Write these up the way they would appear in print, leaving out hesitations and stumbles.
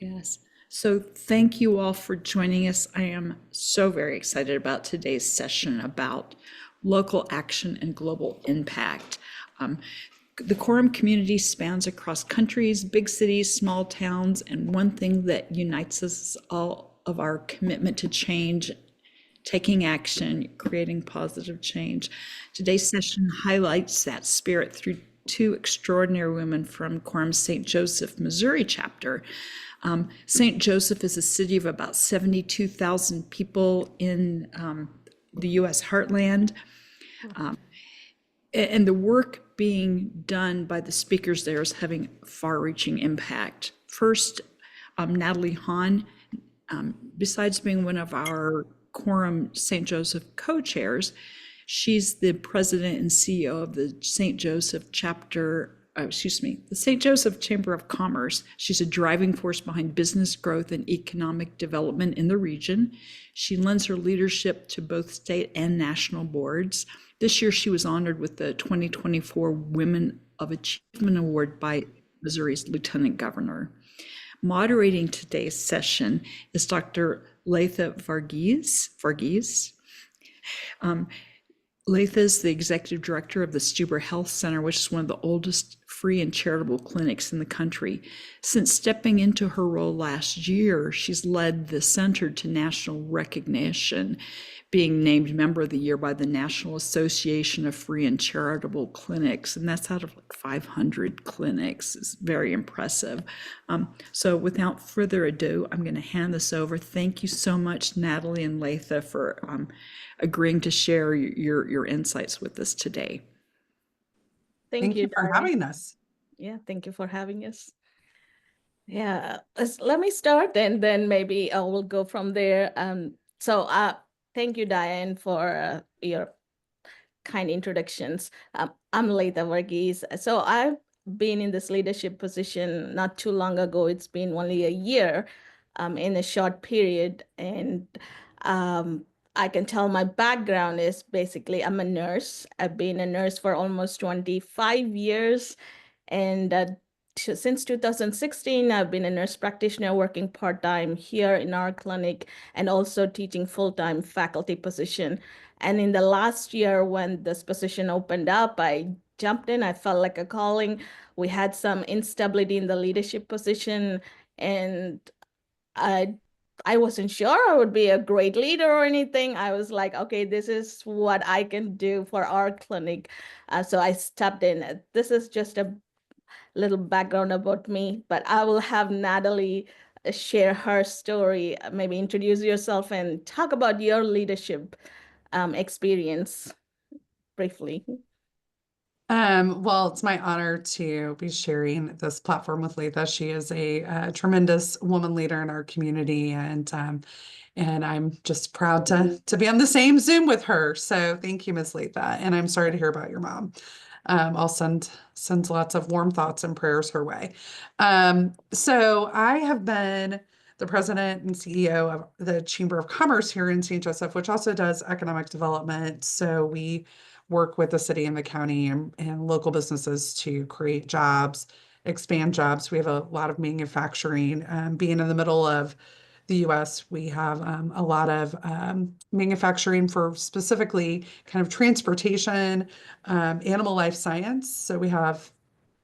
Yes. So thank you all for joining us. I am so very excited about today's session about local action and global impact. Um, the Quorum community spans across countries, big cities, small towns, and one thing that unites us is all of our commitment to change, taking action, creating positive change. Today's session highlights that spirit through two extraordinary women from Quorum's St. Joseph, Missouri chapter. St. Joseph is a city of about 72,000 people in the U.S. heartland. And the work being done by the speakers there is having far-reaching impact. First, Natalie Hawn, besides being one of our Quorum St. Joseph co-chairs, she's the president and CEO of the St. Joseph chapter, the St. Joseph Chamber of Commerce. She's a driving force behind business growth and economic development in the region. She lends her leadership to both state and national boards. This year, she was honored with the 2024 Women of Achievement Award by Missouri's Lieutenant Governor. Moderating today's session is Dr. Latha Varghese. Latha is the executive director of the Stuber Health Center, which is one of the oldest free and charitable clinics in the country. Since stepping into her role last year, she's led the center to national recognition, being named Member of the Year by the National Association of Free and Charitable Clinics, and that's out of like 500 clinics. It's very impressive. So without further ado, I'm going to hand this over. Thank you so much, Natalie and Latha, for agreeing to share your insights with us today. Thank you for having us. Yeah, thank you for having us. Yeah, let me start and then maybe I will go from there. Thank you, Diane, for your kind introductions. I'm Latha Varghese. So I've been in this leadership position not too long ago. It's been only a year in a short period. And I can tell my background is basically I'm a nurse. I've been a nurse for almost 25 years. And since 2016, I've been a nurse practitioner working part-time here in our clinic and also teaching full-time faculty position. And in the last year, when this position opened up, I jumped in. I felt like a calling. We had some instability in the leadership position, and I wasn't sure I would be a great leader or anything. I was like, okay, this is what I can do for our clinic. So I stepped in. This is just a little background about me, but I will have Natalie share her story, maybe introduce yourself and talk about your leadership experience briefly. Well, it's my honor to be sharing this platform with Latha. She is a tremendous woman leader in our community, and I'm just proud to be on the same Zoom with her. So thank you, Ms. Latha, and I'm sorry to hear about your mom. I'll send lots of warm thoughts and prayers her way. So I have been the president and CEO of the Chamber of Commerce here in St. Joseph, which also does economic development. So we work with the city and the county and local businesses to create jobs, expand jobs. We have a lot of manufacturing. Being in the middle of the US, we have a lot of manufacturing for specifically kind of transportation, animal life science. So we have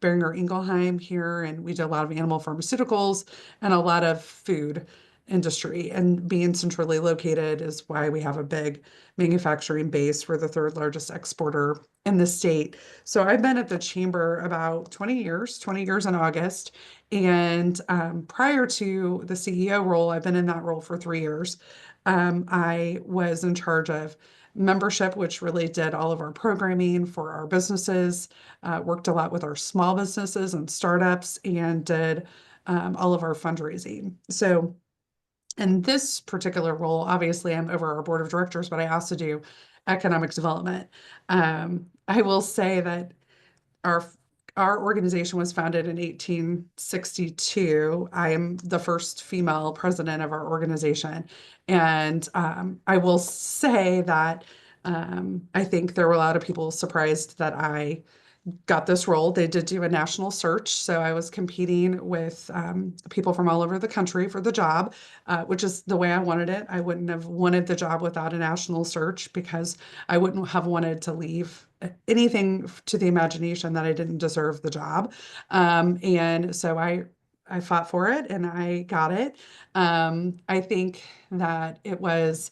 Boehringer Ingelheim here, and we do a lot of animal pharmaceuticals and a lot of food industry. And being centrally located is why we have a big manufacturing base. We're the third largest exporter in the state. So I've been at the chamber about 20 years in August. And prior to the CEO role, I've been in that role for 3 years. I was in charge of membership, which really did all of our programming for our businesses, worked a lot with our small businesses and startups, and did all of our fundraising. So in this particular role, obviously I'm over our board of directors, but I also do economic development. I will say that our organization was founded in 1862. I am the first female president of our organization. And I will say that I think there were a lot of people surprised that I got this role. They did do a national search, so I was competing with people from all over the country for the job, which is the way I wanted it. I wouldn't have wanted the job without a national search because I wouldn't have wanted to leave anything to the imagination that I didn't deserve the job. And so I fought for it and I got it. I think that it was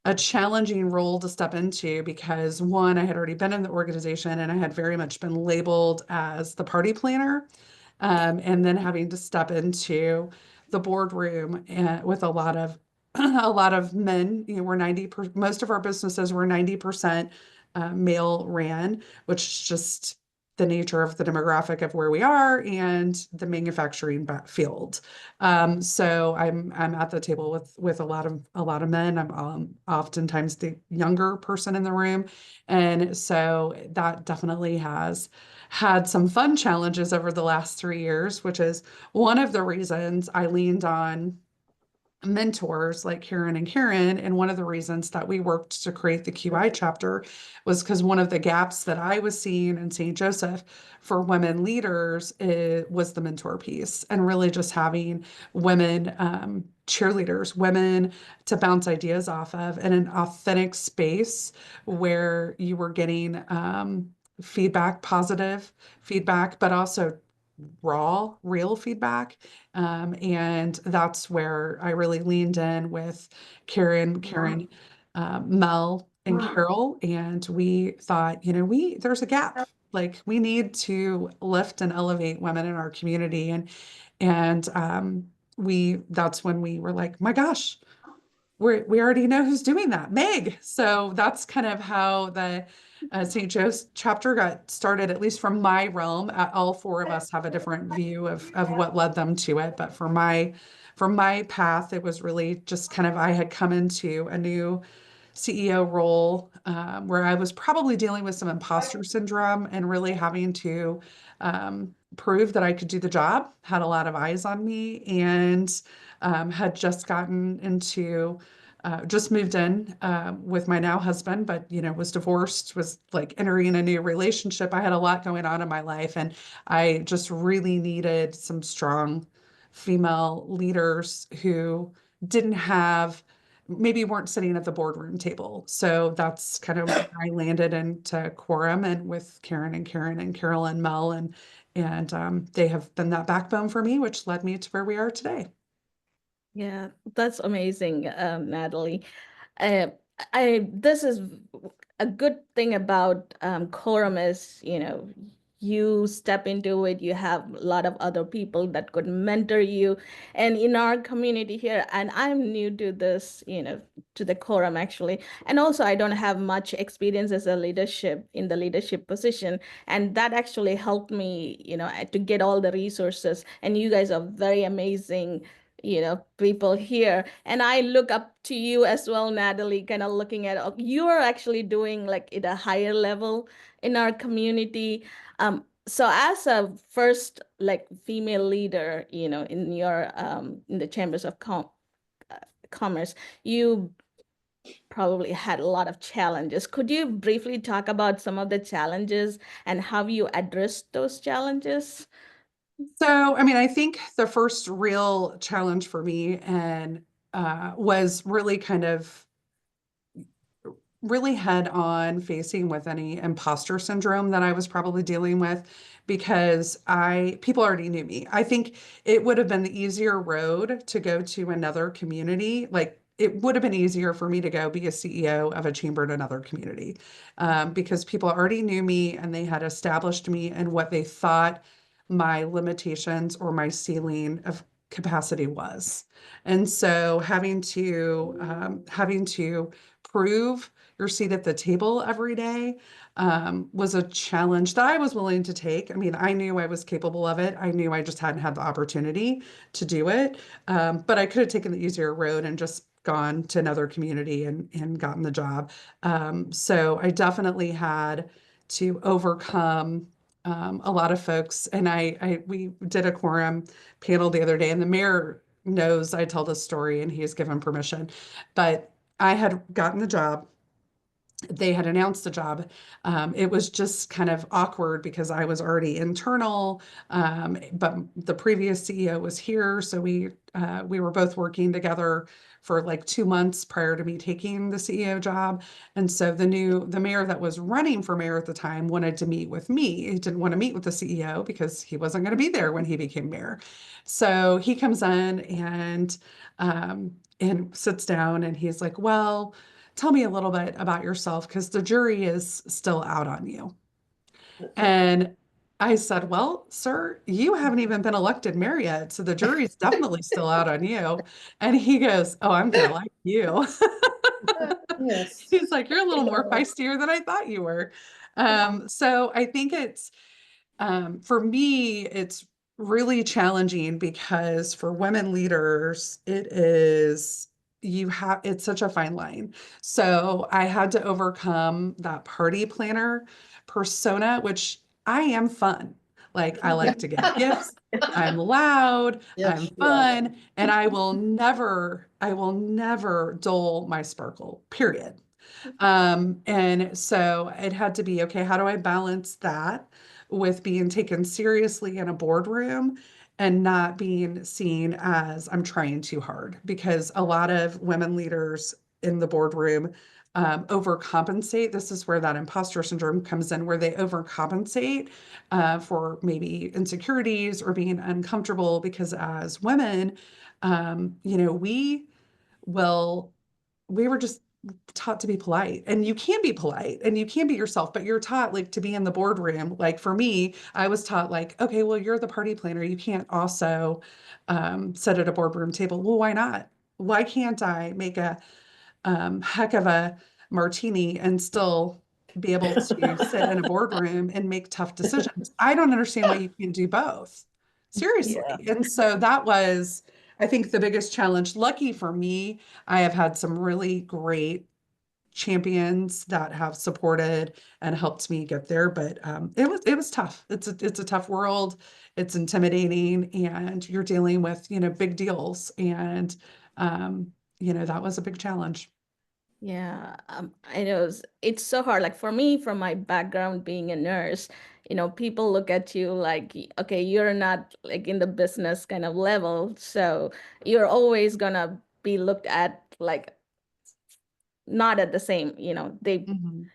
a challenging role to step into because one, I had already been in the organization and I had very much been labeled as the party planner. And then having to step into the boardroom with a lot of a lot of men. You know, we're 90%, most of our businesses were 90% male ran, which is just the nature of the demographic of where we are and the manufacturing field. So I'm at the table with a lot of men. I'm oftentimes the younger person in the room, and so that definitely has had some fun challenges over the last 3 years, which is one of the reasons I leaned on mentors like Karen and Karen. And one of the reasons that we worked to create the QI chapter was because one of the gaps that I was seeing in St. Joseph for women leaders was the mentor piece and really just having women cheerleaders, women to bounce ideas off of in an authentic space where you were getting feedback, positive feedback, but also raw, real feedback. And that's where I really leaned in with Karen, Mel, and Carol. And we thought, you know, there's a gap. Like we need to lift and elevate women in our community. And that's when we were like, my gosh, we already know who's doing that, Meg. So that's kind of how the St. Joe's chapter got started, at least from my realm. All four of us have a different view of what led them to it. But for my path, it was really just kind of I had come into a new CEO role where I was probably dealing with some imposter syndrome and really having to prove that I could do the job, had a lot of eyes on me, and had just gotten into just moved in with my now husband, but you know, was divorced, was like entering a new relationship. I had a lot going on in my life, and I just really needed some strong female leaders who didn't have maybe weren't sitting at the boardroom table. So that's kind of where I landed into Quorum and with Karen and Carol and Mel and they have been that backbone for me, which led me to where we are today. Yeah, that's amazing, Natalie. Uh, this is a good thing about Quorum is, you step into it, you have a lot of other people that could mentor you. And in our community here, and I'm new to this, to the Quorum actually. And also I don't have much experience as a leadership in the leadership position. And that actually helped me, to get all the resources. And you guys are very amazing people here. And I look up to you as well, Natalie, kind of looking at you are actually doing like at a higher level in our community. So as a first like female leader, in your in the chambers of commerce, you probably had a lot of challenges. Could you briefly talk about some of the challenges and how you addressed those challenges? So, I mean, I think the first real challenge for me and was really kind of really head on facing with any imposter syndrome that I was probably dealing with because people already knew me. I think it would have been the easier road to go to another community. Like it would have been easier for me to go be a CEO of a chamber in another community because people already knew me and they had established me and what they thought my limitations or my ceiling of capacity was. And so having to prove your seat at the table every day was a challenge that I was willing to take. I mean, I knew I was capable of it. I knew I just hadn't had the opportunity to do it. But I could have taken the easier road and just gone to another community and gotten the job. So I definitely had to overcome a lot of folks. And we did a quorum panel the other day, and the mayor knows I tell this story and he's given permission. But I had gotten the job they had announced the job. It was just kind of awkward because I was already internal, but the previous CEO was here, so we were both working together for like 2 months prior to me taking the CEO job. And so the mayor that was running for mayor at the time wanted to meet with me. He didn't want to meet with the CEO because he wasn't going to be there when he became mayor. So he comes in and sits down and he's like, well, tell me a little bit about yourself because the jury is still out on you. And I said, well, sir, you haven't even been elected mayor yet, so the jury's definitely still out on you. And he goes, oh, I'm gonna like you. Yes. He's like, you're a little more feistier than I thought you were. So I think for me, it's really challenging because for women leaders, it's such a fine line. So I had to overcome that party planner persona, which I am fun. Like I like to give gifts. I'm loud, Yes, I'm you are. fun, and I will never dull my sparkle, period. And so it had to be, okay, how do I balance that with being taken seriously in a boardroom and not being seen as I'm trying too hard? Because a lot of women leaders in the boardroom overcompensate. This is where that imposter syndrome comes in, where they overcompensate for maybe insecurities or being uncomfortable. Because as women, will we were just taught to be polite, and you can be polite and you can be yourself, but you're taught like to be in the boardroom. Like for me, I was taught like, okay, well, you're the party planner. You can't also sit at a boardroom table. Well, why not? Why can't I make a heck of a martini and still be able to sit in a boardroom and make tough decisions? I don't understand why you can't do both. Seriously. Yeah. And so that was, I think, the biggest challenge. Lucky for me, I have had some really great champions that have supported and helped me get there, but it was tough. It's a tough world. It's intimidating, and you're dealing with big deals, and that was a big challenge. Yeah, I know it's so hard. Like for me, from my background being a nurse, people look at you like, okay, you're not like in the business kind of level, so you're always gonna be looked at like not at the same, they Mhm.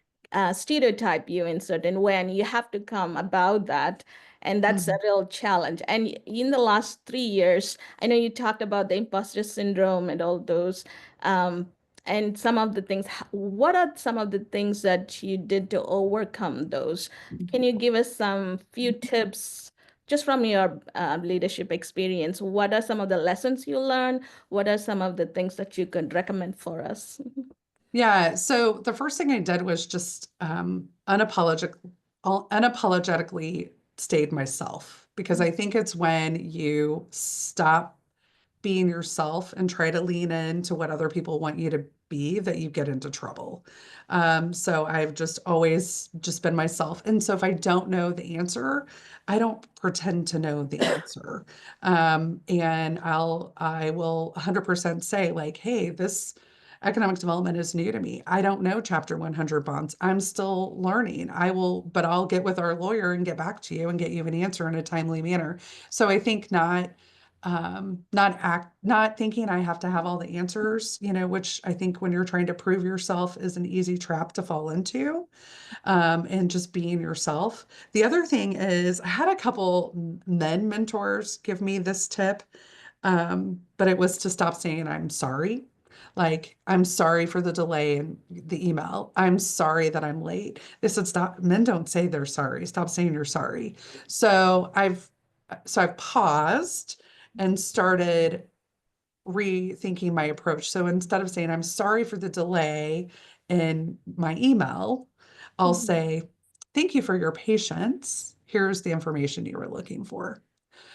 stereotype you in certain way, and you have to come about that. And that's a Mhm. real challenge. And in the last 3 years, I know you talked about the imposter syndrome and all those, um, and some of the things. What are some of the things that you did to overcome those? Can you give us some few tips just from your leadership experience? What are some of the lessons you learned? What are some of the things that you could recommend for us? Yeah, so the first thing I did was just unapologetically stayed myself, because I think it's when you stop being yourself and try to lean into what other people want you to be that you get into trouble. So I've just always just been myself. And so if I don't know the answer, I don't pretend to know the answer. And I will 100% say like, hey, this economic development is new to me. I don't know Chapter 100 bonds. I'm still learning. But I'll get with our lawyer and get back to you and get you an answer in a timely manner. So I think not thinking I have to have all the answers, which I think when you're trying to prove yourself is an easy trap to fall into, and just being yourself. The other thing is I had a couple men mentors give me this tip, but it was to stop saying I'm sorry. Like, I'm sorry for the delay in the email. I'm sorry that I'm late. They said, stop. Men don't say they're sorry. Stop saying you're sorry. So I've paused and started rethinking my approach. So instead of saying, I'm sorry for the delay in my email, I'll say, thank you for your patience. Here's the information you were looking for.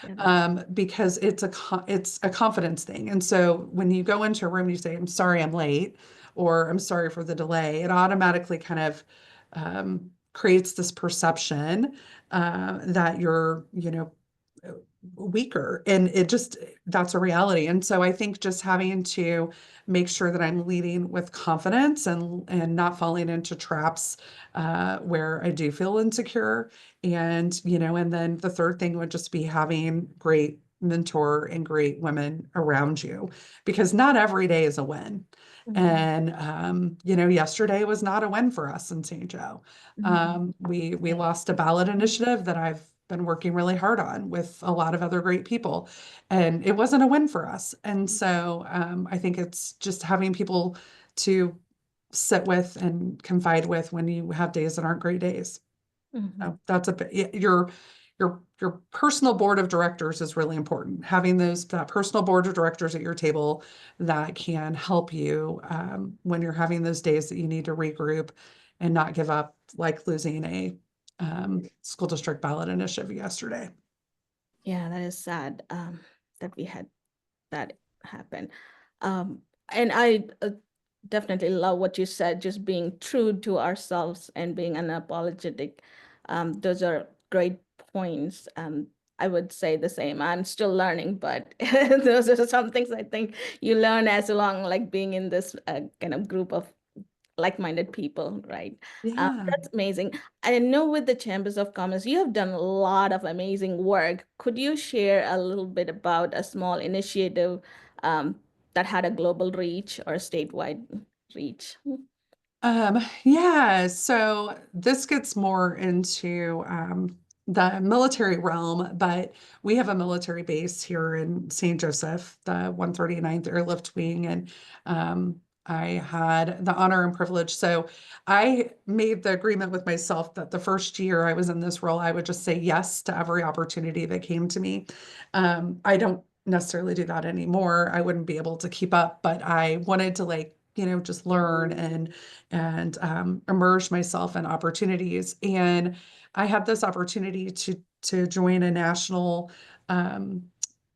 Yeah, that's Because it's a confidence thing. And so when you go into a room and you say, I'm sorry I'm late, or I'm sorry for the delay, it automatically kind of creates this perception that you're, weaker, and that's a reality. And so I think just having to make sure that I'm leading with confidence and not falling into traps where I do feel insecure. And, and then the third thing would just be having great mentor and great women around you, because not every day is a win. And, yesterday was not a win for us in St. Joe. We lost a ballot initiative that I've been working really hard on with a lot of other great people, and it wasn't a win for us. And so I think it's just having people to sit with and confide with when you have days that aren't great days. So that's your personal board of directors is really important. Having that personal board of directors at your table that can help you when you're having those days that you need to regroup and not give up, like losing a school district ballot initiative yesterday. Yeah, that is sad that we had that happen. And I definitely love what you said, just being true to ourselves and being unapologetic. Those are great points. I would say the same. I'm still learning, but those are some things I think you learn as along, like being in this kind of group of like-minded people, right? Yeah. That's amazing. I know with the Chambers of Commerce, you have done a lot of amazing work. Could you share a little bit about a small initiative that had a global reach or a statewide reach? Yeah, so this gets more into the military realm, but we have a military base here in St. Joseph, the 139th Airlift Wing, and I had the honor and privilege. So I made the agreement with myself that the first year I was in this role, I would just say yes to every opportunity that came to me. I don't necessarily do that anymore. I wouldn't be able to keep up, but I wanted to just learn and immerse myself in opportunities. And I had this opportunity to join a national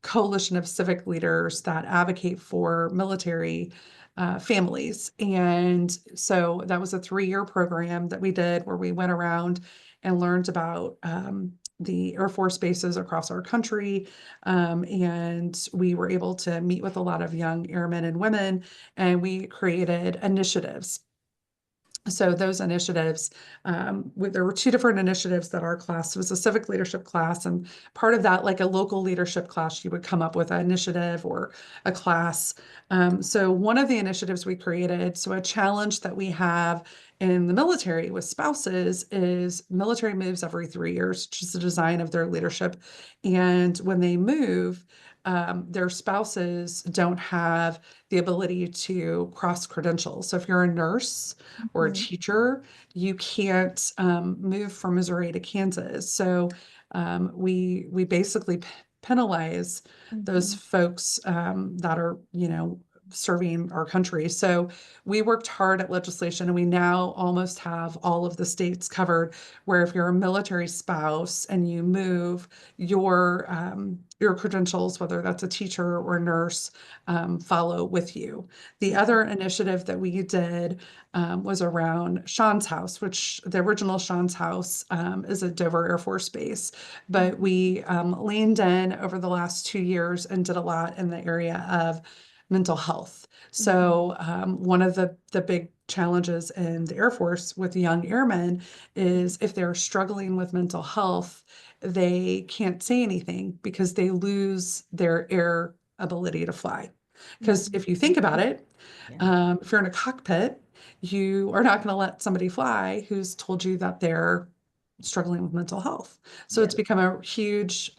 coalition of civic leaders that advocate for military families. And so that was a 3-year program that we did where we went around and learned about the Air Force bases across our country. And we were able to meet with a lot of young airmen and women, and we created initiatives. So those initiatives, there were 2 different initiatives that our class was a civic leadership class, and part of that, like a local leadership class, you would come up with an initiative or a class. So one of the initiatives we created, so a challenge that we have in the military with spouses is military moves every 3 years, which is the design of their leadership. And when they move, their spouses don't have the ability to cross credentials. So if you're a nurse or a teacher, you can't move from Missouri to Kansas. So we basically penalize those folks that are, serving our country. So we worked hard at legislation, and we now almost have all of the states covered, where if you're a military spouse and you move, your credentials, whether that's a teacher or nurse, follow with you. The other initiative that we did was around Sean's House, which the original Sean's House is at Dover Air Force Base. But we leaned in over the last 2 years and did a lot in the area of mental health. So one of the big challenges in the Air Force with young airmen is if they're struggling with mental health, they can't say anything because they lose their air ability to fly. Because if you think about it, if you're in a cockpit, you are not going to let somebody fly who's told you that they're struggling with mental health. So it's become a huge,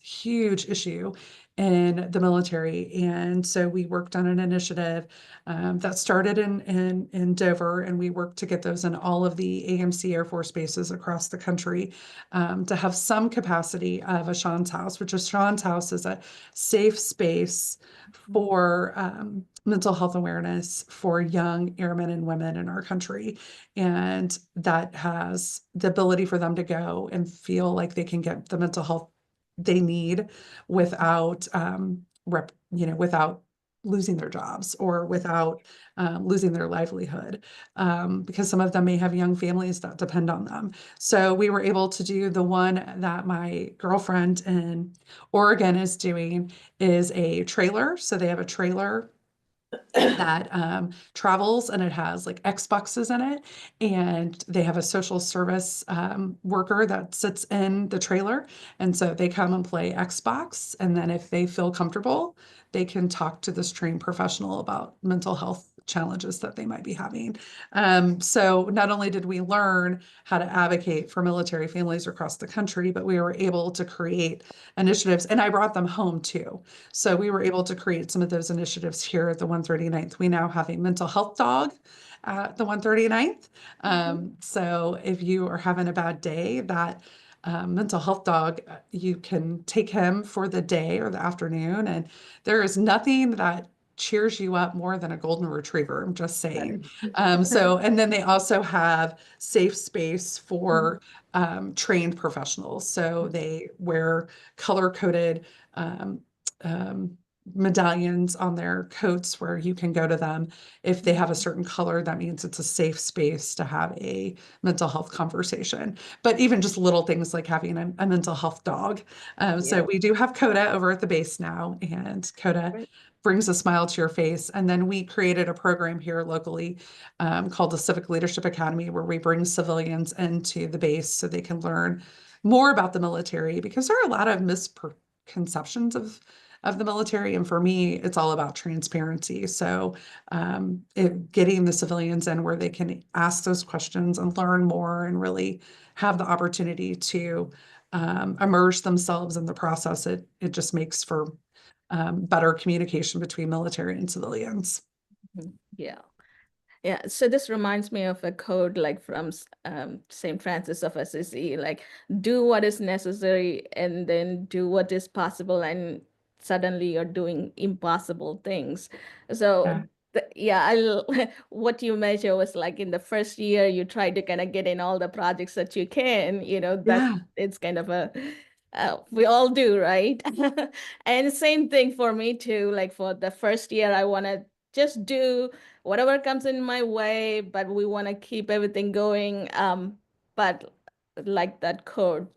huge issue in the military. And so we worked on an initiative that started in Dover, and we worked to get those in all of the AMC Air Force bases across the country to have some capacity of a Sean's House, which is Sean's House is a safe space for mental health awareness for young airmen and women in our country. And that has the ability for them to go and feel like they can get the mental health they need without without losing their jobs or without losing their livelihood, because some of them may have young families that depend on them. So we were able to do the one that my girlfriend in Oregon is doing is a trailer. So they have a trailer that travels, and it has like Xboxes in it, and they have a social service worker that sits in the trailer, and so they come and play Xbox, and then if they feel comfortable, they can talk to this trained professional about mental health challenges that they might be having. So not only did we learn how to advocate for military families across the country, but we were able to create initiatives, and I brought them home too. So we were able to create some of those initiatives here at the 139th. We now have a mental health dog at the 139th. So if you are having a bad day, that mental health dog, you can take him for the day or the afternoon, and there is nothing that cheers you up more than a golden retriever. I'm just saying. And then they also have safe space for trained professionals. So they wear color-coded medallions on their coats where you can go to them. If they have a certain color, that means it's a safe space to have a mental health conversation. But even just little things like having a mental health dog. So we do have Coda over at the base now, and Coda brings a smile to your face. And then we created a program here locally called the Civic Leadership Academy, where we bring civilians into the base so they can learn more about the military, because there are a lot of misconceptions of the military. And for me, it's all about transparency. So getting the civilians in where they can ask those questions and learn more and really have the opportunity to immerse themselves in the process, it just makes for better communication between military and civilians. Yeah. Yeah, so this reminds me of a code like from St. Francis of Assisi, like do what is necessary and then do what is possible, and suddenly you're doing impossible things. So what you measure was like in the first year, you try to kind of get in all the projects that you can, that it's kind of a, we all do, right? And same thing for me too, like for the first year, I want to just do whatever comes in my way, but we want to keep everything going. But like that code,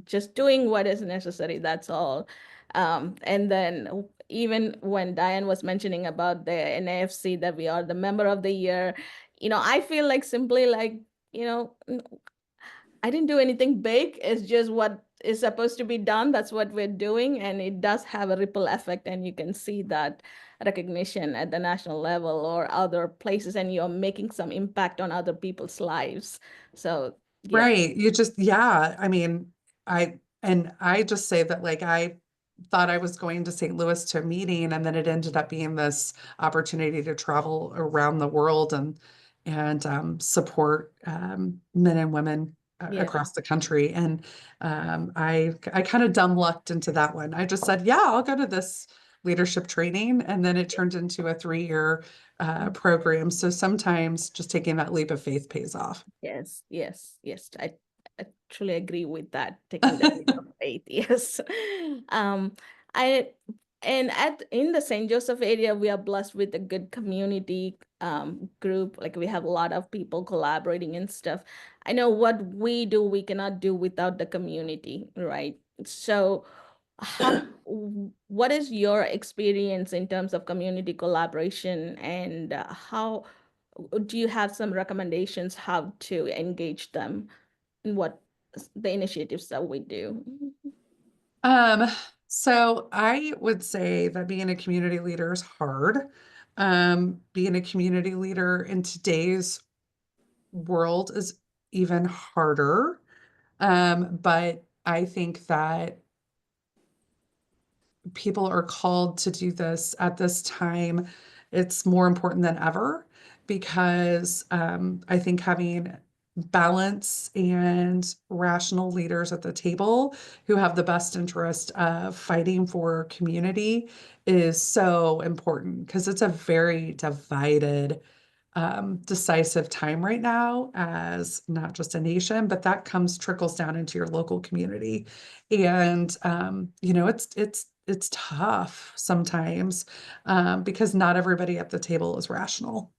just doing what is necessary, that's all. And then even when Diane was mentioning about the NAFC, that we are the member of the year, I feel like simply like, I didn't do anything big. It's just what is supposed to be done. That's what we're doing. And it does have a ripple effect. And you can see that recognition at the national level or other places, and you're making some impact on other people's lives. So, yeah. Right. You just, I mean, I just say that like I thought I was going to St. Louis to a meeting, and then it ended up being this opportunity to travel around the world and support men and women across the country. And I kind of dumb lucked into that one. I just said, yeah, I'll go to this leadership training, and then it turned into a 3-year program. So sometimes just taking that leap of faith pays off. Yes. I truly agree with that. Taking that leap of faith. Yes. I and in the St. Joseph area, we are blessed with a good community group. Like we have a lot of people collaborating and stuff. I know what we do, we cannot do without the community, right? So what is your experience in terms of community collaboration, and how do you have some recommendations how to engage them in what the initiatives that we do? So I would say that being a community leader is hard. Being a community leader in today's world is even harder. But I think that people are called to do this at this time. It's more important than ever, because I think having balance and rational leaders at the table who have the best interest of fighting for community is so important, because it's a very divided decisive time right now as not just a nation, but that trickles down into your local community. And, it's tough sometimes, because not everybody at the table is rational.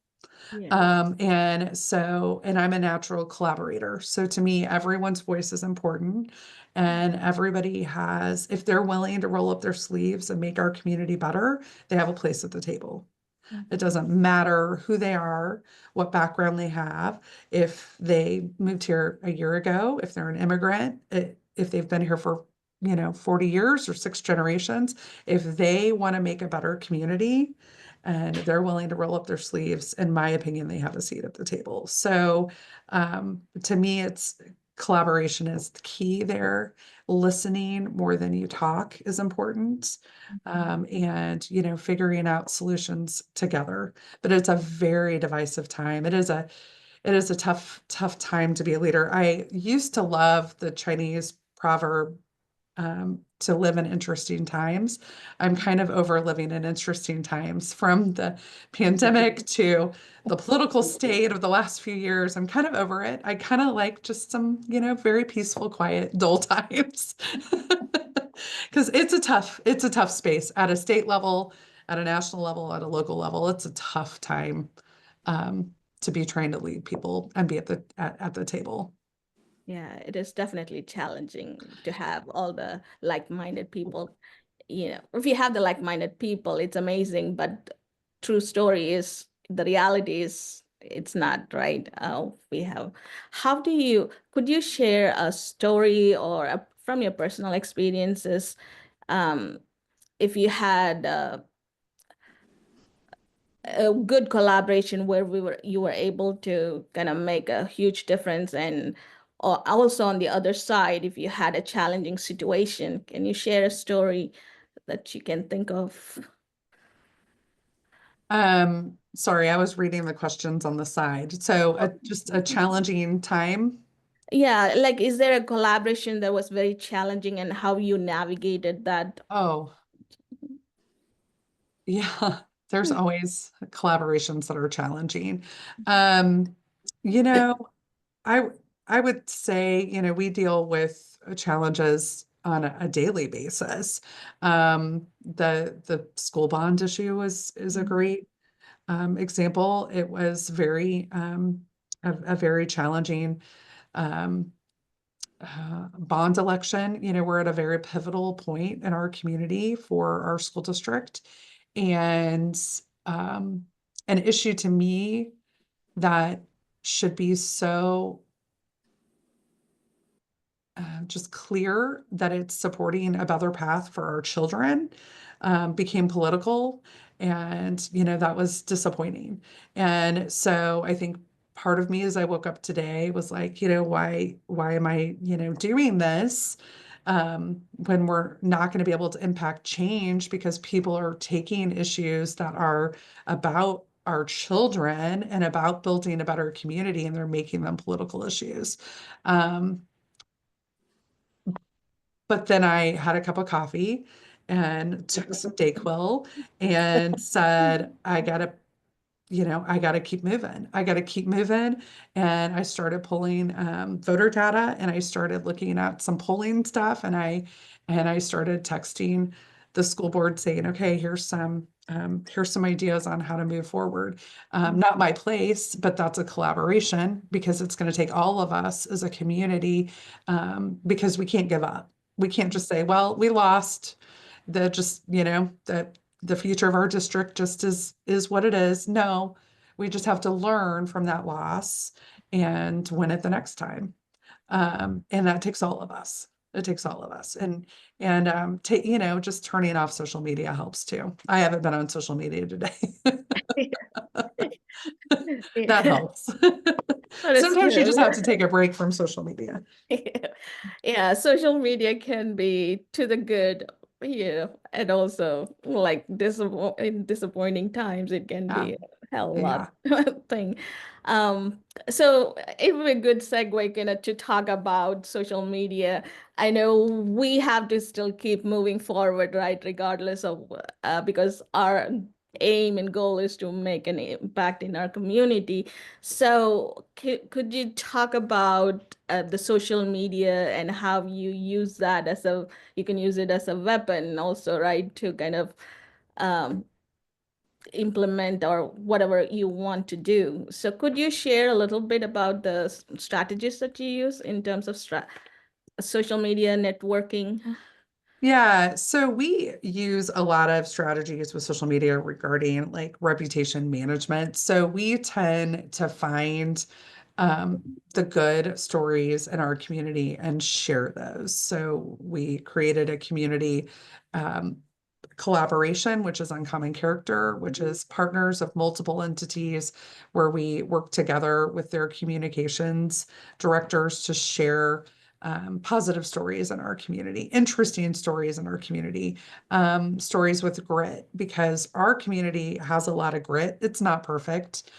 Yeah. And I'm a natural collaborator. So to me, everyone's voice is important, and everybody has, if they're willing to roll up their sleeves and make our community better, they have a place at the table. It doesn't matter who they are, what background they have, if they moved here a year ago, if they're an immigrant, if they've been here for, 40 years or 6 generations, if they want to make a better community and they're willing to roll up their sleeves, in my opinion, they have a seat at the table. So to me, it's collaboration is the key there. Listening more than you talk is important. And figuring out solutions together. But it's a very divisive time. It is a tough time to be a leader. I used to love the Chinese proverb, to live in interesting times. I'm kind of over living in interesting times, from the pandemic to the political state of the last few years. I'm kind of over it. I kind of like just some, very peaceful, quiet, dull times. Because it's a tough space at a state level, at a national level, at a local level. It's a tough time, to be trying to lead people and be at the table. Yeah, it is definitely challenging to have all the like-minded people. If you have the like-minded people, it's amazing, but true story is, the reality is it's not, right? Could you share a story or from your personal experiences, um, if you had a good collaboration where you were able to kind of make a huge difference, and or also on the other side, if you had a challenging situation, can you share a story that you can think of? Sorry, I was reading the questions on the side. So just a challenging time. Yeah, like, is there a collaboration that was very challenging and how you navigated that? Oh, yeah, there's always collaborations that are challenging. Um, you know, I I would say, we deal with challenges on a daily basis. The school bond issue is a great example. It was very a very challenging um, bond election. We're at a very pivotal point in our community for our school district, and an issue to me that should be so just clear that it's supporting a better path for our children, became political. And, that was disappointing. And so I think part of me, as I woke up today, was like, why am I, doing this? When we're not going to be able to impact change because people are taking issues that are about our children and about building a better community, and they're making them political issues. But then I had a cup of coffee and took some Dayquil and said, I gotta keep moving. I gotta keep moving. And I started pulling voter data, and I started looking at some polling stuff, and I started texting the school board saying, okay, here's some ideas on how to move forward. Not my place, but that's a collaboration, because it's going to take all of us as a community, because we can't give up. We can't just say, well, we lost. The future of our district just is what it is. No, we just have to learn from that loss and win it the next time. And that takes all of us. It takes all of us. And just turning off social media helps too. I haven't been on social media today. That helps. That is Sometimes you good. just have to take a break from social media. Yeah, social media can be to the good, and also, like, in disappointing times, it can Yeah. be a hell Yeah. lot thing. So it would be a good segue kind of to talk about social media. I know we have to still keep moving forward, right? Regardless of, because our aim and goal is to make an impact in our community. So could you talk about the social media and how you use that as you can use it as a weapon also, right? To kind of um, implement or whatever you want to do. So could you share a little bit about the strategies that you use in terms of social media networking? Yeah, so we use a lot of strategies with social media regarding like reputation management. So we tend to find the good stories in our community and share those. So we created a community um, collaboration, which is Uncommon Character, which is partners of multiple entities where we work together with their communications directors to share positive stories in our community, interesting stories in our community, stories with grit, because our community has a lot of grit. It's not perfect.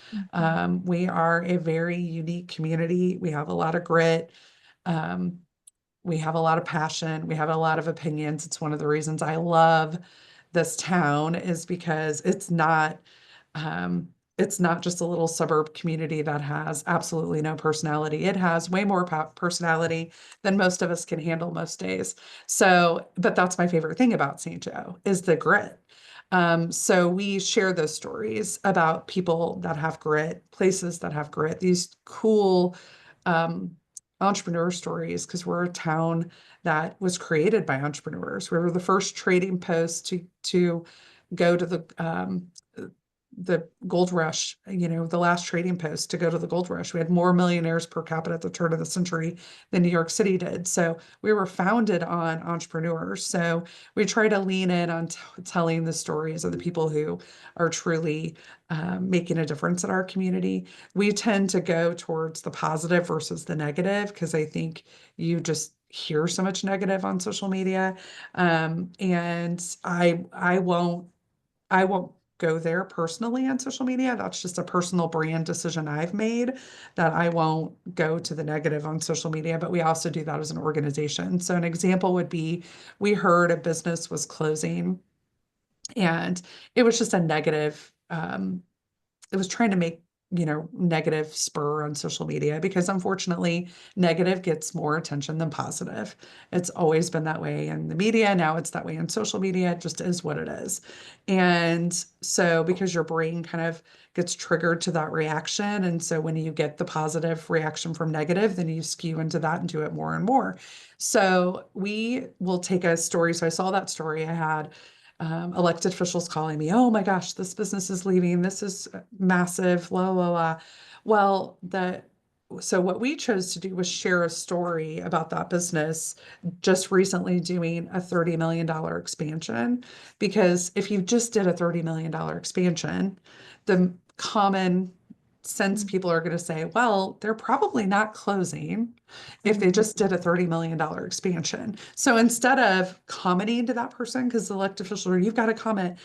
We are a very unique community. We have a lot of grit. Um, we have a lot of passion. We have a lot of opinions. It's one of the reasons I love this town is because it's not just a little suburb community that has absolutely no personality. It has way more personality than most of us can handle most days. So, but that's my favorite thing about St. Joe is the grit. So we share those stories about people that have grit, places that have grit, these cool entrepreneur stories, because we're a town that was created by entrepreneurs. We were the first trading post to go to the gold rush, the last trading post to go to the gold rush. We had more millionaires per capita at the turn of the century than New York City did. So we were founded on entrepreneurs. So we try to lean in on telling the stories of the people who are truly making a difference in our community. We tend to go towards the positive versus the negative because I think you just hear so much negative on social media. And I won't go there personally on social media. That's just a personal brand decision I've made that I won't go to the negative on social media, but we also do that as an organization. So an example would be we heard a business was closing and it was just a negative it was trying to make negative spur on social media because unfortunately negative gets more attention than positive. It's always been that way in the media. Now it's that way in social media. It just is what it is. And so because your brain kind of gets triggered to that reaction, and so when you get the positive reaction from negative, then you skew into that and do it more and more. So we will take a story. So I saw that story. I had elected officials calling me, oh my gosh, this business is leaving. This is massive, la, la, la. Well, so what we chose to do was share a story about that business just recently doing a $30 million expansion. Because if you just did a $30 million expansion, the common sense people are going to say, well, they're probably not closing if they just did a $30 million expansion. So instead of commenting to that person, because the elected official, you've got to comment,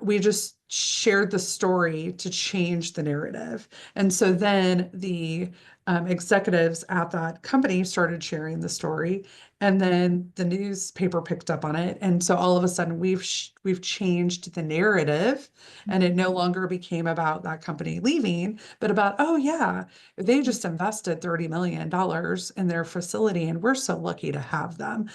we just shared the story to change the narrative. And so then the executives at that company started sharing the story, and then the newspaper picked up on it. And so all of a sudden we've changed the narrative, and it no longer became about that company leaving, but about, oh yeah, they just invested $30 million in their facility, and we're so lucky to have them.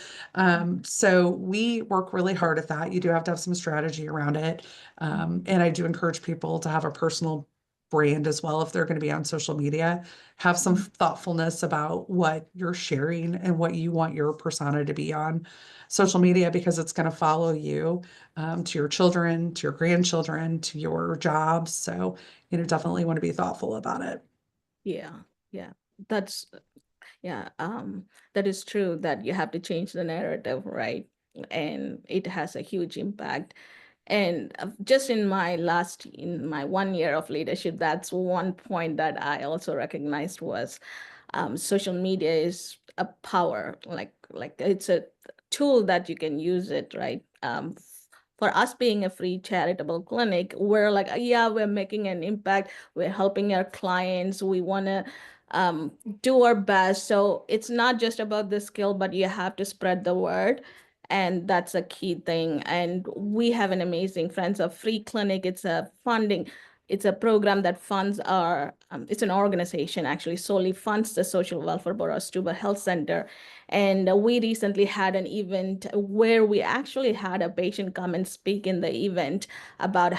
So we work really hard at that. You do have to have some strategy around it. And I do encourage people to have a personal brand as well if they're going to be on social media. Have some thoughtfulness about what you're sharing and what you want your persona to be on social media, because it's going to follow you to your children, to your grandchildren, to your jobs. So, definitely want to be thoughtful about it. Yeah, yeah, that's that is true that you have to change the narrative, right? And it has a huge impact. And just in my 1 year of leadership, that's one point that I also recognized was social media is a power, like it's a tool that you can use it, right? For us being a free charitable clinic, we're like, yeah, we're making an impact. We're helping our clients. We want to do our best. So it's not just about the skill, but you have to spread the word. And that's a key thing. And we have an amazing Friends of Free Clinic. It's a program that funds it's an organization actually solely funds the social welfare board of Stuber Health Center. And we recently had an event where we actually had a patient come and speak in the event about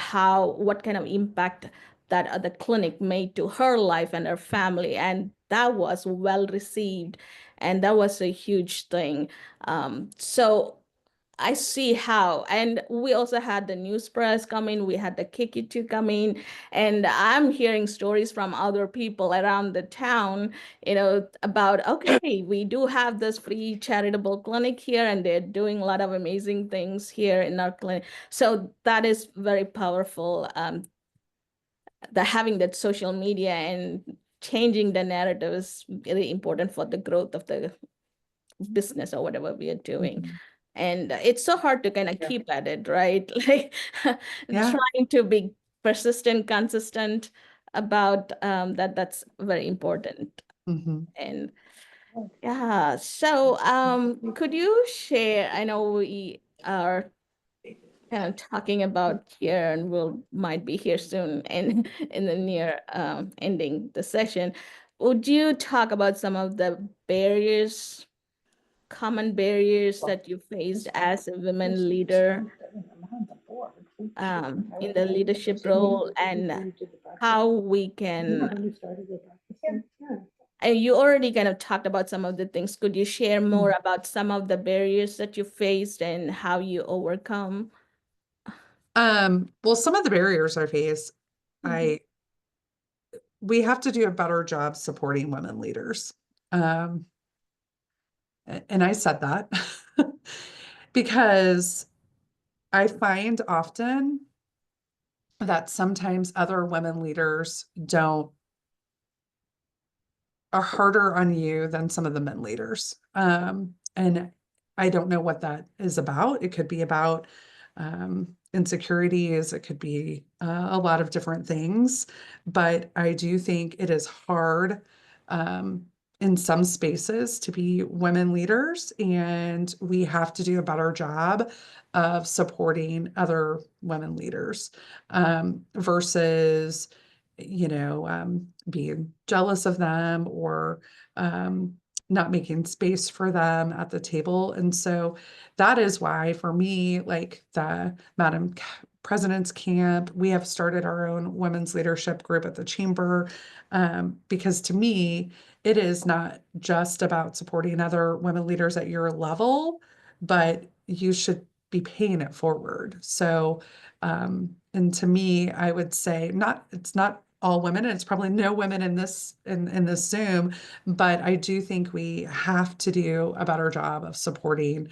what kind of impact that the clinic made to her life and her family. And that was well received. And that was a huge thing. So I see how, and we also had the news press coming, we had the Kiki 2 coming, and I'm hearing stories from other people around the town, about, okay, we do have this free charitable clinic here, and they're doing a lot of amazing things here in our clinic. So that is very powerful, having that social media and changing the narrative is really important for the growth of the business or whatever we are doing. Mhm. And it's so hard to kind of keep at it, right? Like Yeah. trying to be persistent, consistent about that's very important. Mhm. And yeah, so could you share, I know we are kind of talking about here and might be here soon and in the near ending the session. Would you talk about some of the common barriers that you faced as a women leader in the leadership role, and how we can, and you already kind of talked about some of the things. Could you share more about some of the barriers that you faced and how you overcome? Well, some of the barriers I face, Mhm. we have to do a better job supporting women leaders. Um, and I said that because I find often that sometimes other women leaders are harder on you than some of the men leaders. And I don't know what that is about. It could be about insecurities. It could be a lot of different things, but I do think it is hard in some spaces to be women leaders, and we have to do a better job of supporting other women leaders versus being jealous of them or not making space for them at the table. And so that is why, for me, like the President's Camp, we have started our own women's leadership group at the chamber, because to me, it is not just about supporting other women leaders at your level, but you should be paying it forward. So, and to me, I would say it's not all women, and it's probably no women in this Zoom, but I do think we have to do a better job of supporting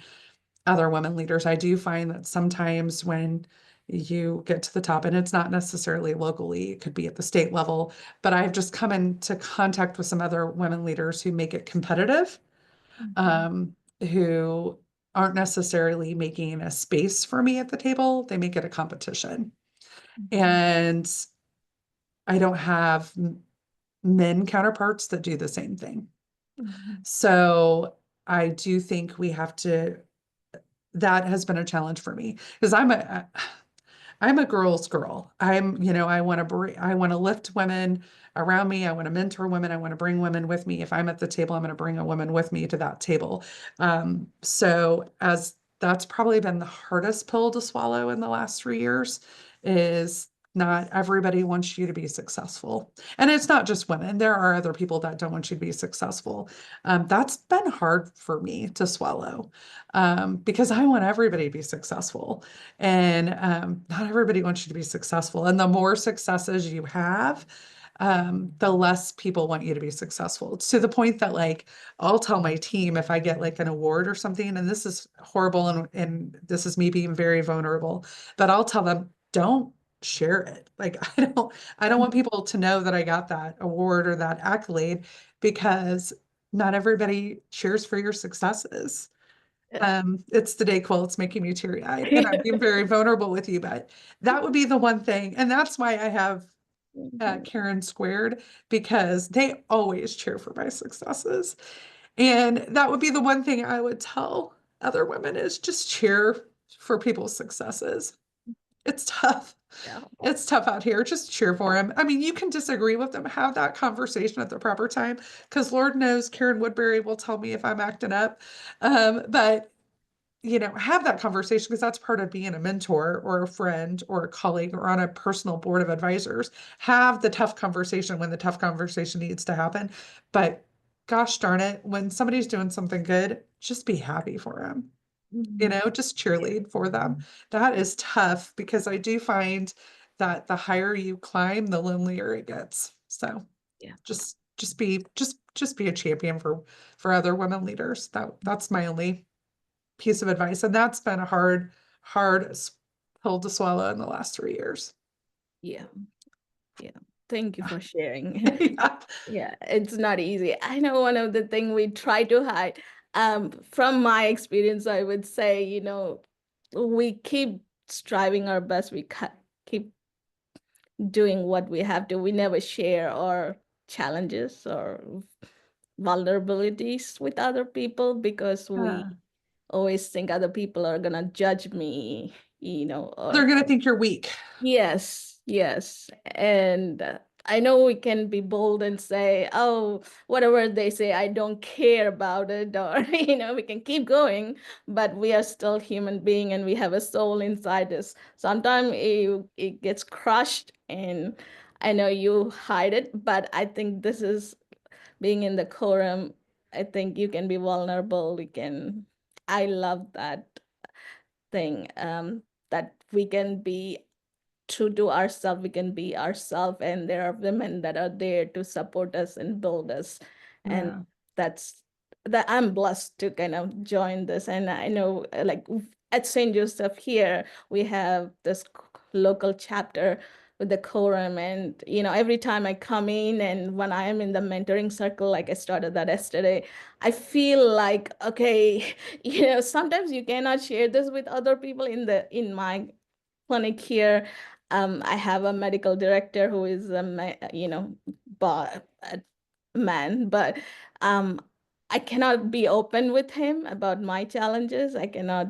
other women leaders. I do find that sometimes when you get to the top, and it's not necessarily locally, it could be at the state level, but I've just come into contact with some other women leaders who make it competitive, who aren't necessarily making a space for me at the table. They make it a competition. And I don't have men counterparts that do the same thing. So I do think that has been a challenge for me because I'm a girl's girl. I want to lift women around me. I want to mentor women. I want to bring women with me. If I'm at the table, I'm going to bring a woman with me to that table. So as that's probably been the hardest pill to swallow in the last 3 years, is not everybody wants you to be successful. And it's not just women. There are other people that don't want you to be successful. That's been hard for me to swallow, because I want everybody to be successful. And not everybody wants you to be successful. And the more successes you have, the less people want you to be successful. It's to the point that, like, I'll tell my team if I get like an award or something, and this is horrible, and this is me being very vulnerable, but I'll tell them, don't share it. Like, I don't want people to know that I got that award or that accolade, because not everybody cheers for your successes. It's the Dayquil, it's making me teary-eyed, and I'm being very vulnerable with you, but that would be the one thing. And that's why I have Karen Squared, because they always cheer for my successes. And that would be the one thing I would tell other women is just cheer for people's successes. It's tough. Yeah. It's tough out here. Just cheer for them. I mean, you can disagree with them, have that conversation at the proper time, because Lord knows Karen Woodbury will tell me if I'm acting up. But have that conversation, because that's part of being a mentor or a friend or a colleague or on a personal board of advisors. Have the tough conversation when the tough conversation needs to happen. But gosh darn it, when somebody's doing something good, just be happy for them. Just cheerlead for them. That is tough, because I do find that the higher you climb, the lonelier it gets. So Yeah. just be a champion for other women leaders. That's my only piece of advice. And that's been a hard pill to swallow in the last 3 years. Yeah. Thank you for sharing. Yeah. Yeah, it's not easy. I know one of the things we try to hide, from my experience, I would say, we keep striving our best. We keep doing what we have to. We never share our challenges or vulnerabilities with other people, because we always think other people are gonna judge me, or They're going to think you're weak. yes, yes. And I know we can be bold and say, oh, whatever they say, I don't care about it, or, we can keep going, but we are still human being and we have a soul inside us. Sometimes it gets crushed, and I know you hide it, but I think this is being in the quorum. I think you can be vulnerable. I love that thing, that we can be true to ourselves, we can be ourselves, and there are women that are there to support us and build us. And Yeah. that's that I'm blessed to kind of join this. And I know, like at St. Joseph here, we have this local chapter with the quorum, and every time I come in, and when I am in the mentoring circle, like I started that yesterday, I feel like, okay, sometimes you cannot share this with other people in my clinic here. I have a medical director who is a man, but I cannot be open with him about my challenges. I cannot,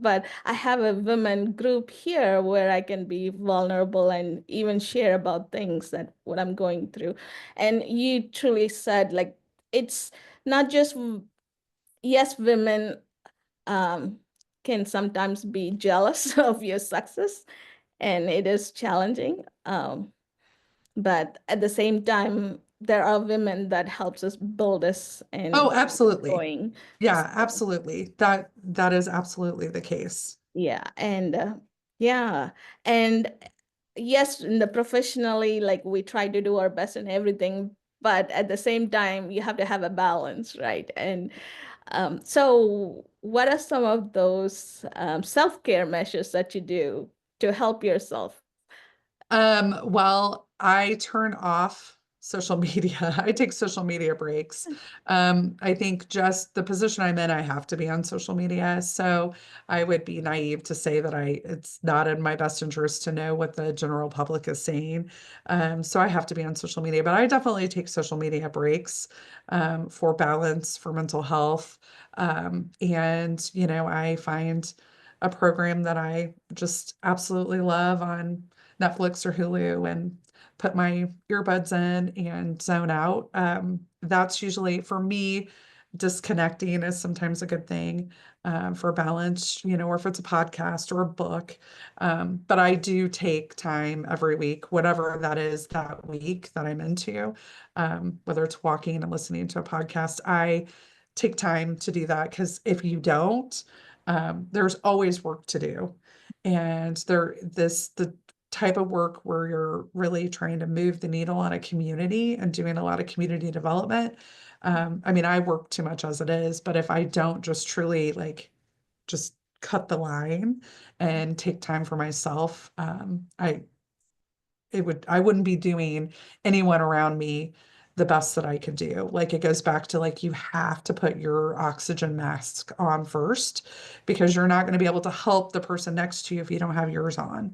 but I have a women group here where I can be vulnerable and even share about things that what I'm going through. And you truly said, like, it's not just, yes, women can sometimes be jealous of your success, and it is challenging. But at the same time, there are women that helps us build us and Oh, absolutely. going. Yeah, absolutely. That is absolutely the case. Yeah, and yeah, and yes, in the professionally, like we try to do our best in everything, but at the same time, you have to have a balance, right? And so what are some of those self-care measures that you do to help yourself? Well, I turn off social media. I take social media breaks. I think just the position I'm in, I have to be on social media. So I would be naive to say that it's not in my best interest to know what the general public is saying. So I have to be on social media, but I definitely take social media breaks, for balance, for mental health. And, I find a program that I just absolutely love on Netflix or Hulu and put my earbuds in and zone out. That's usually for me, disconnecting is sometimes a good thing, for balance, or if it's a podcast or a book. But I do take time every week, whatever that is that week that I'm into, whether it's walking and listening to a podcast, I take time to do that, because if you don't, there's always work to do. And the type of work where you're really trying to move the needle on a community and doing a lot of community development. I mean, I work too much as it is, but if I don't just truly just cut the line and take time for myself, I wouldn't be doing anyone around me the best that I could do. Like, it goes back to, like, you have to put your oxygen mask on first, because you're not going to be able to help the person next to you if you don't have yours on.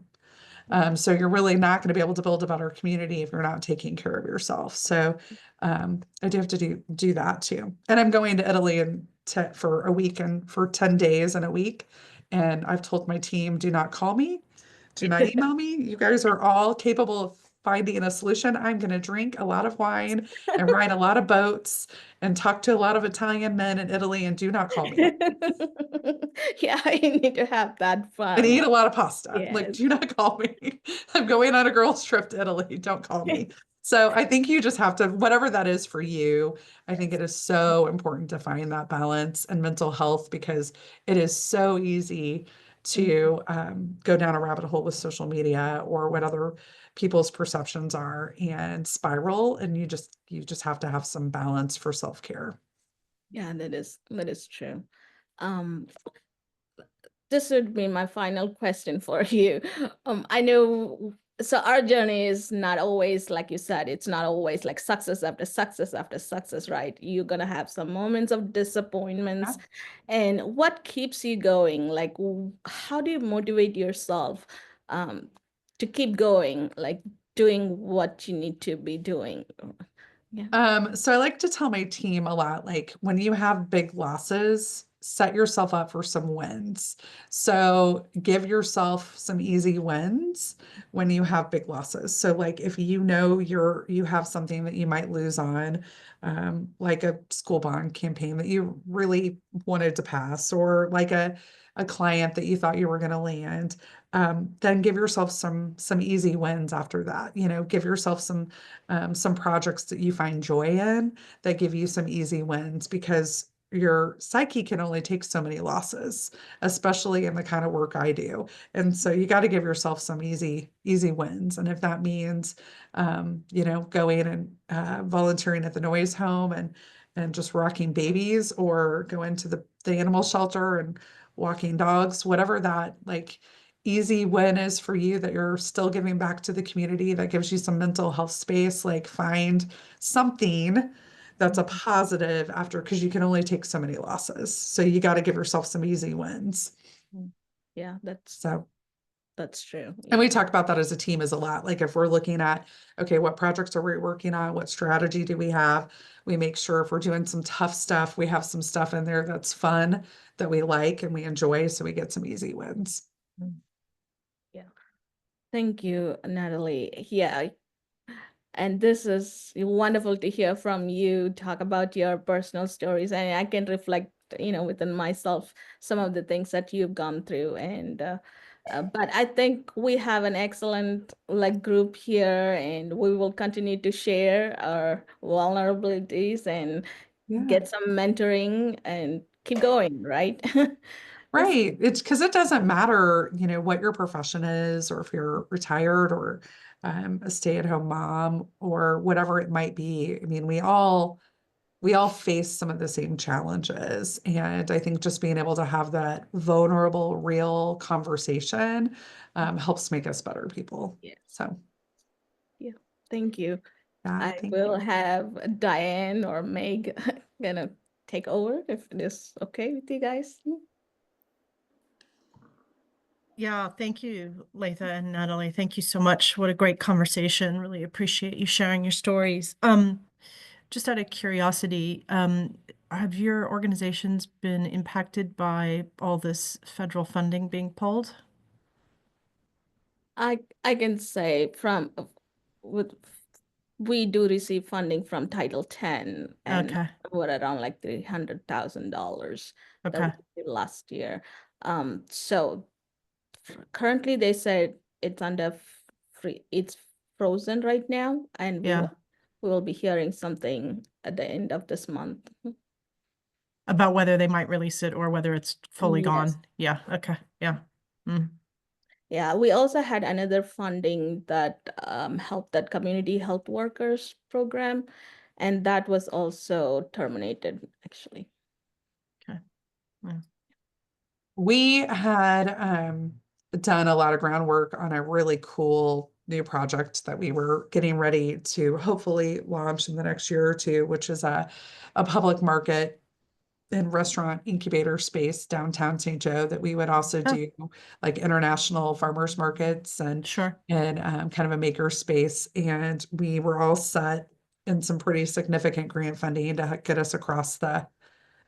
So you're really not going to be able to build a better community if you're not taking care of yourself. So I do have to do that too. And I'm going to Italy in for a week and for 10 days and a week. And I've told my team, do not call me, do not email me. You guys are all capable of finding a solution. I'm going to drink a lot of wine and ride a lot of boats and talk to a lot of Italian men in Italy, and do not call me. Yeah, you need to have that And eat fun. a lot of pasta. Like, Yes. do not call me. I'm going on a girls' trip to Italy. Don't call me. So I think you just have to, whatever that is for you, I think it is so important to find that balance and mental health, because it is so easy to go down a rabbit hole with social media or what other people's perceptions are and spiral. And you just have to have some balance for self-care. Yeah, that is true. Um, this would be my final question for you. I know, so our journey is not always, like you said, it's not always like success after success after success, right? You're gonna have some moments of disappointments. And what keeps you going? Like, how do you motivate yourself um, to keep going, like doing what you need to be doing? Yeah. So I like to tell my team a lot, like when you have big losses, set yourself up for some wins. So give yourself some easy wins when you have big losses. So like if you know you have something that you might lose on, like a school bond campaign that you really wanted to pass, or like a client that you thought you were going to land, then give yourself some easy wins after that. Give yourself some projects that you find joy in that give you some easy wins, because your psyche can only take so many losses, especially in the kind of work I do. And so you got to give yourself some easy wins. And if that means, going and volunteering at the noise home and just rocking babies, or going to the animal shelter and walking dogs, whatever that like easy win is for you, that you're still giving back to the community, that gives you some mental health space, like find something that's a positive after, because you can only take so many losses. So you got to give yourself some easy wins. Yeah, So, that's true. and we Yeah. talk about that as a team is a lot. Like if we're looking at, okay, what projects are we working on? What strategy do we have? We make sure if we're doing some tough stuff, we have some stuff in there that's fun, that we like and we enjoy. So we get some easy wins. Yeah. Thank you, Natalie. Yeah. And this is wonderful to hear from you, talk about your personal stories. And I can reflect, within myself, some of the things that you've gone through. And but I think we have an excellent like group here, and we will continue to share our vulnerabilities and Yeah. get some mentoring and keep going, right? Right. It's because it doesn't matter, what your profession is, or if you're retired, or a stay-at-home mom, or whatever it might be. I mean, we all face some of the same challenges. And I think just being able to have that vulnerable, real conversation helps make us better people. Yeah. So, Yeah. Thank you. yeah, I thank will you. have Diane or Meg gonna take over if it is okay with you guys. Yeah, thank you, Latha and Natalie. Thank you so much. What a great conversation. Really appreciate you sharing your stories. Just out of curiosity, have your organizations been impacted by all this federal funding being pulled? I can say with we do receive funding from Title 10, and Okay, we're around like $300,000 that we okay, did last year. So currently they said it's it's frozen right now, and yeah. we will be hearing something at the end of this month. About whether they might release it or whether it's fully Yes. gone. Yeah, okay, yeah. Mm. Yeah, we also had another funding that helped that community health workers program, and that was also terminated, actually. Okay. Yeah. We had done a lot of groundwork on a really cool new project that we were getting ready to hopefully launch in the next year or two, which is a public market and restaurant incubator space downtown St. Joe, that we would also Oh. do like international farmers markets and Sure. kind of a maker space. And we were all set in some pretty significant grant funding to get us across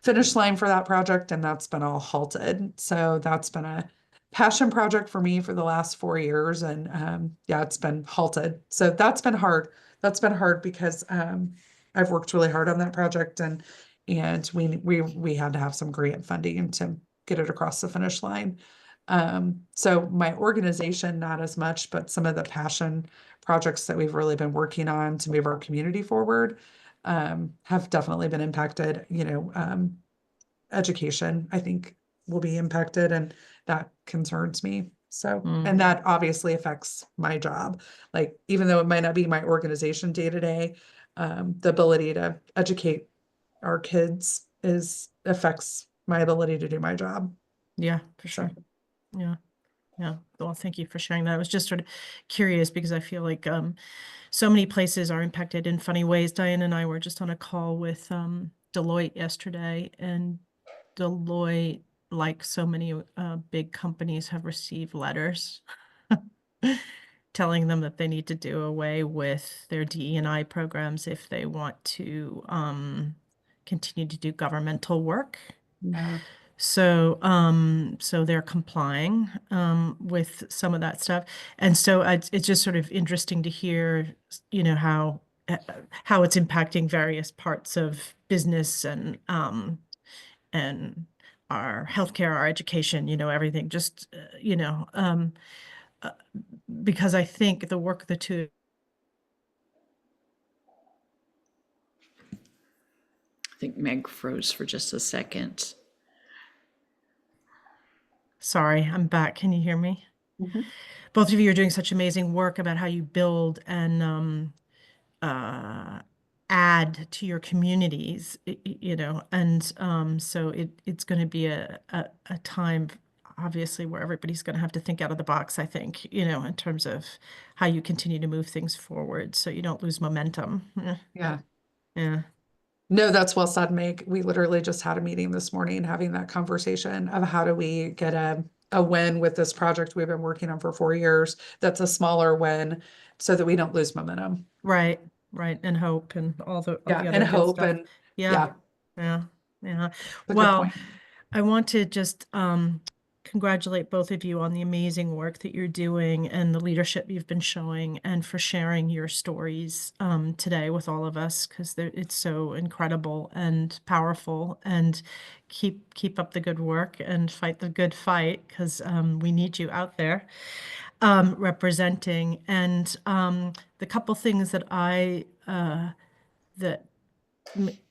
finish line for that project, and that's been all halted. So that's been a passion project for me for the last 4 years, and yeah, it's been halted. So that's been hard. That's been hard because I've worked really hard on that project, and we had to have some grant funding to get it across the finish line. So my organization, not as much, but some of the passion projects that we've really been working on to move our community forward have definitely been impacted. Education, I think, will be impacted, and that concerns me. So, and that obviously affects my job. Like, even though it might not be my organization day to day, the ability to educate our kids affects my ability to do my job. Yeah, for So, sure. Yeah. Yeah. Well, thank you for sharing that. I was just sort of curious because I feel like so many places are impacted in funny ways. Diane and I were just on a call with Deloitte yesterday, and Deloitte, like so many big companies, have received letters telling them that they need to do away with their DE&I programs if they want to continue to do governmental work. yeah. So they're complying with some of that stuff. And so it's just sort of interesting to hear, how it's impacting various parts of business and our healthcare, our education, everything. Just because I think the work the two. I think Meg froze for just a second. Sorry, I'm back. Can you hear me? Both of you are doing such amazing work about how you build and add to your communities, and so it's going to be a time, obviously, where everybody's going to have to think out of the box, I think, in terms of how you continue to move things forward so you don't lose momentum. Yeah. Yeah. No, that's well said, Meg. We literally just had a meeting this morning having that conversation of how do we get a win with this project we've been working on for 4 years. That's a smaller win so that we don't lose momentum. Right. And hope and all the Yeah, other and good hope stuff. and Yeah. yeah, Yeah. good Well, point. I want to just congratulate both of you on the amazing work that you're doing and the leadership you've been showing, and for sharing your stories today with all of us, because it's so incredible and powerful. And keep up the good work and fight the good fight, because we need you out there representing. And the couple things that that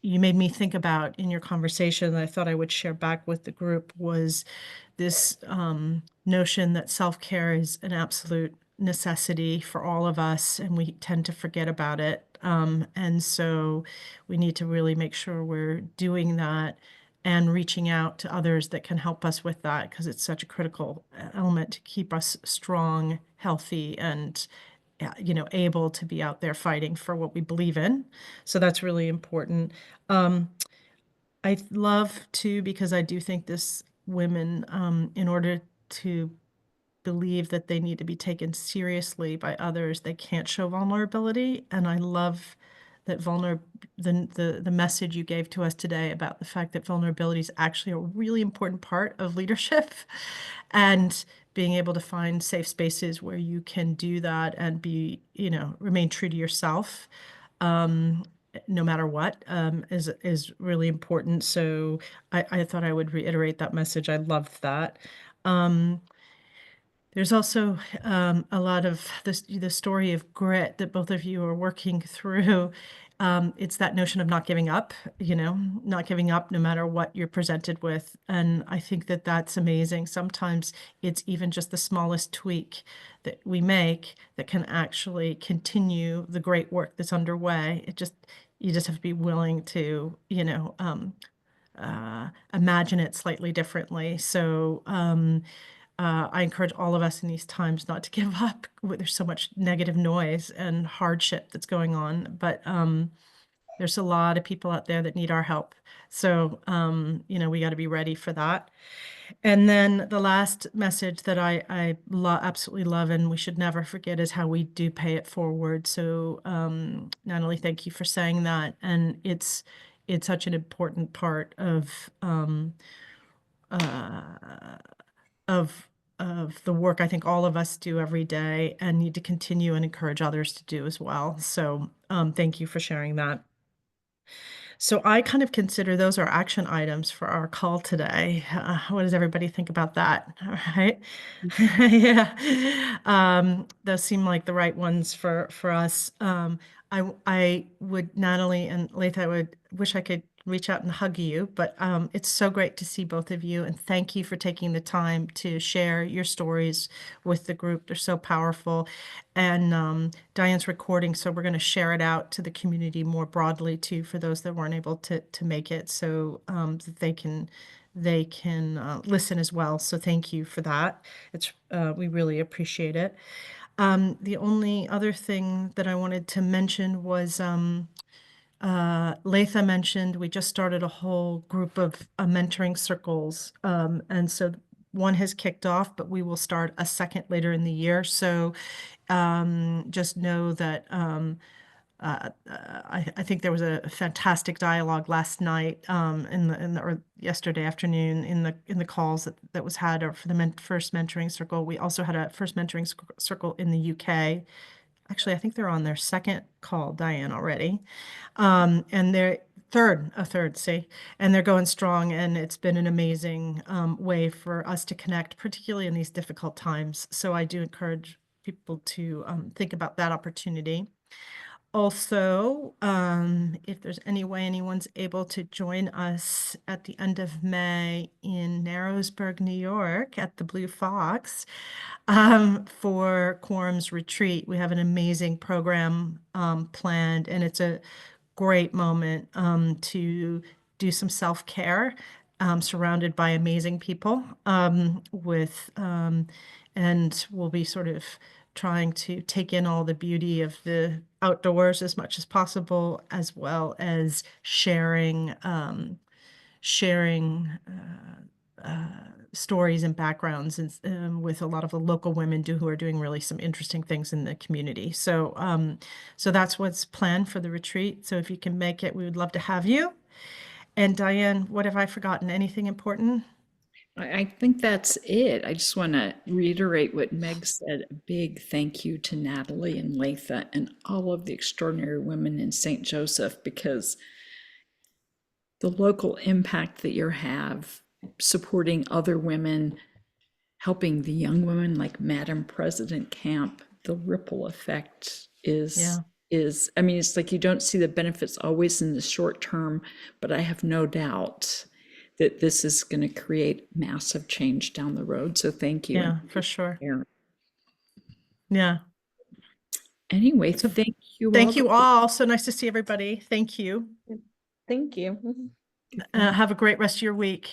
you made me think about in your conversation that I thought I would share back with the group was this notion that self-care is an absolute necessity for all of us, and we tend to forget about it. And so we need to really make sure we're doing that and reaching out to others that can help us with that, because it's such a critical element to keep us strong, healthy, and able to be out there fighting for what we believe in. So that's really important. I love too, because I do think this women, in order to believe that they need to be taken seriously by others, they can't show vulnerability. And I love that the message you gave to us today about the fact that vulnerability is actually a really important part of leadership and being able to find safe spaces where you can do that and be, remain true to yourself. No matter what, is really important. So I thought I would reiterate that message. I loved that. There's also a lot of the story of grit that both of you are working through. It's that notion of not giving up, not giving up no matter what you're presented with. And I think that that's amazing. Sometimes it's even just the smallest tweak that we make that can actually continue the great work that's underway. You just have to be willing to, imagine it slightly differently. So I encourage all of us in these times not to give up. There's so much negative noise and hardship that's going on, but there's a lot of people out there that need our help. So, we got to be ready for that. And then the last message that I absolutely love, and we should never forget, is how we do pay it forward. So, Natalie, thank you for saying that. And it's it's such an important part uh, of the work I think all of us do every day and need to continue and encourage others to do as well. So thank you for sharing that. So I kind of consider those our action items for our call today. What does everybody think about that? All right. Yeah. Those seem like the right ones for us. I would, Natalie and Latha, I would wish I could reach out and hug you, but it's so great to see both of you, and thank you for taking the time to share your stories with the group. They're so powerful. And Diane's recording, so we're going to share it out to the community more broadly too, for those that weren't able to make it, so that they can listen as well. So thank you for that. It's we really appreciate it. The only other thing that I wanted to mention was Latha mentioned we just started a whole group of mentoring circles, and so one has kicked off, but we will start a second later in the year. So just know that I think there was a fantastic dialogue last night or yesterday afternoon in the calls that was had for the first mentoring circle. We also had a first mentoring circle in the UK. Actually, I think they're on their second call, Diane, already. And they're a third, see, and they're going strong. And it's been an amazing way for us to connect, particularly in these difficult times. So I do encourage people to think about that opportunity. Also, if there's any way anyone's able to join us at the end of May in Narrowsburg, New York at the Blue Fox for Quorum's retreat. We have an amazing program planned, and it's a great moment to do some self-care, surrounded by amazing people and we'll be sort of trying to take in all the beauty of the outdoors as much as possible, as well as sharing stories and backgrounds and with a lot of the local women who are doing really some interesting things in the community. So so that's what's planned for the retreat. So if you can make it, we would love to have you. And Diane, what have I forgotten? Anything important? I think that's it. I just want to reiterate what Meg said. A big thank you to Natalie and Latha and all of the extraordinary women in St. Joseph, because the local impact that you have supporting other women, helping the young women like Madam President Camp, the ripple effect is I mean, it's like you don't see the benefits always in the short term, but I have no doubt that this is going to create massive change down the road. So thank you. Yeah, for sure. Aaron. Yeah. Anyway, thank you all. Thank you all. So nice to see everybody. Thank you. Thank you. Have a great rest of your week.